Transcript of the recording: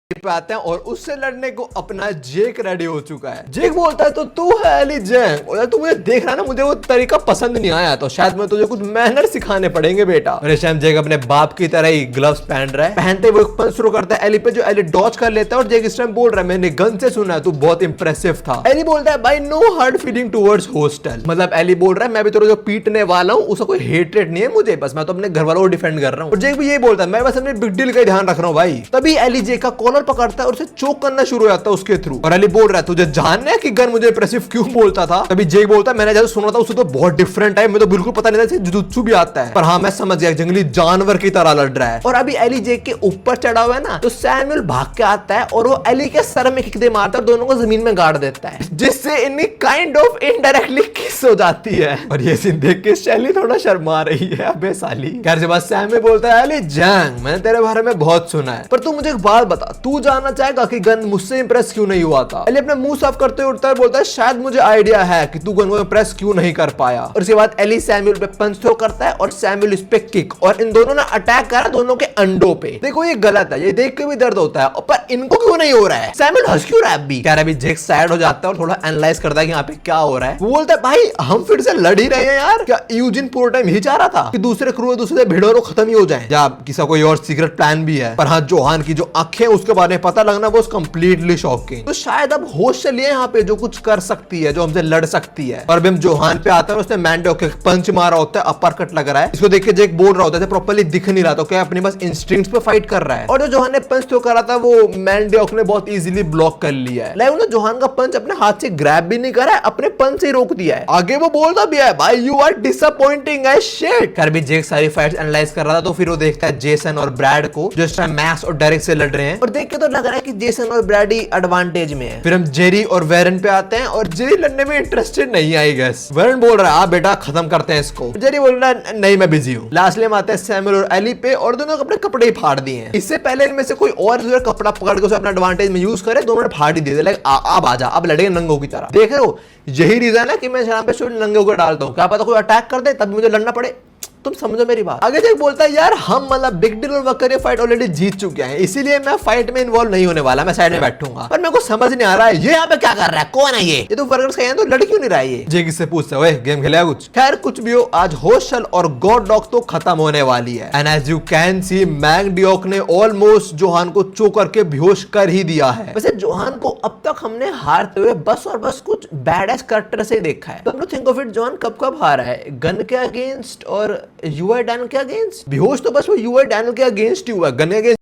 पे आते हैं और उससे लड़ने को अपना जेक रेडी हो चुका है। जेक बोलता है तो तू है एली जैंग, और तू मुझे देख रहा है ना, मुझे वो तरीका पसंद नहीं आया, तो शायद मैं तुझे कुछ मैनर सिखाने पड़ेंगे बेटा। और इस टाइम जेक अपने बाप की तरह ही ग्लव्स पहन रहा है। पहनते वो एक पंच शुरू करता है एली पे, जो एली डॉज कर लेता है। और जेक इस टाइम बोल रहा है मैंने गन से सुना है तू बहुत इंप्रेसिव था। एली बोलता है भाई no hard feeling towards hostel, मतलब एली बोल रहा है मैं भी तेरे जो पीटने वाला हूँ उसका कोई हेट्रेड नहीं है मुझे, बस मैं तो अपने घर वालों को डिफेंड कर रहा हूँ। और जेक भी ये बोलता है मैं बस अपने बिग डील का ध्यान रख रहा हूँ भाई। तभी एली जेक का कॉलर पकड़ता है और उसे चोक करना शुरू हो जाता है उसके थ्रू। और एली बोल रहा है तुझे जानना है कि गन मुझे इंप्रेसिव क्यों बोलता था? तभी जेक बोलता है मैंने जैसे सुना था उससे तो बहुत डिफरेंट है, मुझे तो बिल्कुल पता नहीं था जुजुत्सु भी आता है, पर हाँ मैं समझ गया जंगली जानवर की तरह लड़ रहा है। और अभी एली जेक के ऊपर चढ़ा हुआ है ना, तो सैमुअल भाग के आता है और वो एली के सर में किक दे मारता है, दोनों को जमीन में गाड़ देता है, जिससे इनकी काइंड ऑफ इनडायरेक्टली किस हो जाती है। और ये सीन देख के शैली थोड़ा शर्मा रही है। अबे साली। खैर से बाद सैमुअल बोलता है एली जैंग मैंने तेरे बारे में बहुत सुना है, पर तू मुझे एक बात बता, तू जानना चाहेगा कि गन मुझसे इंप्रेस क्यों नहीं हुआ था? एली अपना मुंह साफ करते हुए उठता है, बोलता है शायद मुझे आइडिया है कि तू गन को इंप्रेस क्यों नहीं कर पाया। और उसके बाद एली सैमुअल पे पंच थ्रो करता है और सैमुअल इस पे किक, और इन दोनों ने अटैक करा दोनों के अंडों पे। देखो ये गलत है, ये देख के भी दर्द होता है, पर इनको क्यों नहीं हो रहा है? सैमुअल हंस क्यों रहा है अभी? कह रहा है जेक सैड हो जाता है और थोड़ा एनालाइज करता है कि यहाँ पे क्या हो रहा है। वो बोलता है भाई हम फिर से लड़ ही रहे हैं यार, क्या यूजिन पूरा टाइम यही चाह रहा था कि दूसरे क्रू दूसरे भिड़ोरों खत्म ही हो जाए, या किसी कोई और सीक्रेट प्लान भी है? पर हाँ जोहान की जो आंखें उसके बारे में पता लगना वो कंप्लीटली शॉकिंग। तो शायद अब होश से लिए यहाँ पे जो कुछ कर सकती है, जो हमसे लड़ सकती है। और अभी हम जोहान पे आते हैं, उसने मैंडोक के पंच मारा होता है, अपर कट लग रहा है, इसको देख के जेक बोल रहा होता है प्रॉपर्ली दिख नहीं रहा, तो क्या अपने बस इंस्टिंक्ट्स पे फाइट कर रहा है। और जो जोहान ने पंच तो करा था वो मैंडोक ने बहुत इजीली ब्लॉक कर लिया है। लाइक जोहान का पंच अपने हाथ से ग्रैब भी नहीं करा है, अपने पंच से ही रोक दिया है। आगे वो बोलता भी है भाई you are disappointing as shit. कर भी जेक सारी फाइट्स एनालाइज कर रहा था, तो फिर वो देखता है जेसन और ब्रैड को जो इस टाइम मैक्स और डेरिक से लड़ रहे हैं, और देख के तो लग रहा है कि जेसन और ब्रैड ही एडवांटेज में है। फिर हम जेरी और वेरन पे आते हैं, और जेरी लड़ने में इंटरेस्टेड नहीं आई गेस। वेरन बोल रहा है आप बेटा खत्म करते हैं इसको, जेरी बोल रहा है नहीं मैं बिजी हूँ। लास्टली हम आते हैं सैमुअल और एली पे, और दोनों अपने कपड़े ही फाड़ दिए हैं। इससे पहले इनमें से कोई और कपड़ा पकड़ के उसे अपना एडवांटेज में यूज करे, दोनों ने फाड़ ही दिए। लाइक अब आजा, अब लड़ेंगे नंगों की तरह। देख रहे हो यही रीजन है कि मैं यहाँ पे सिर्फ नंगे होकर डालता हूँ, क्या पता कोई अटैक कर दे तब मुझे लड़ना पड़े। तुम समझो मेरी बात। आगे जेक बोलता है यार हम मतलब बिग डील और वकरे फाइट ऑलरेडी जीत चुके हैं, इसीलिए मैं फाइट में इन्वॉल्व नहीं होने वाला, मैं साइड में बैठूंगा। पर मेरे को समझ नहीं आ रहा है ये यहाँ पे क्या कर रहा है, कौन है ये तो वर्कर्स का तो लड़ क्यों नहीं रहा है ये? जेक इससे पूछता है गेम खेलेगा कुछ? खैर कुछ भी हो, आज हॉस्टल और गॉड डॉग तो खत्म होने वाली है। And as you can see मैंगडियोक ने ऑलमोस्ट जोहान को चोक करके बेहोश कर ही दिया है। वैसे जोहान को अब तक हमने हारते हुए बस और बस कुछ बैड कैरेक्टर से देखा है, तो हम लोग थिंक ऑफ इट जोहान कब कब हारा है? गन के अगेंस्ट और यूआई डैनियल के अगेंस्ट। बेहोश तो बस वो यूआई डैनियल के अगेंस्ट ही हुआ, गन के अगेंस्ट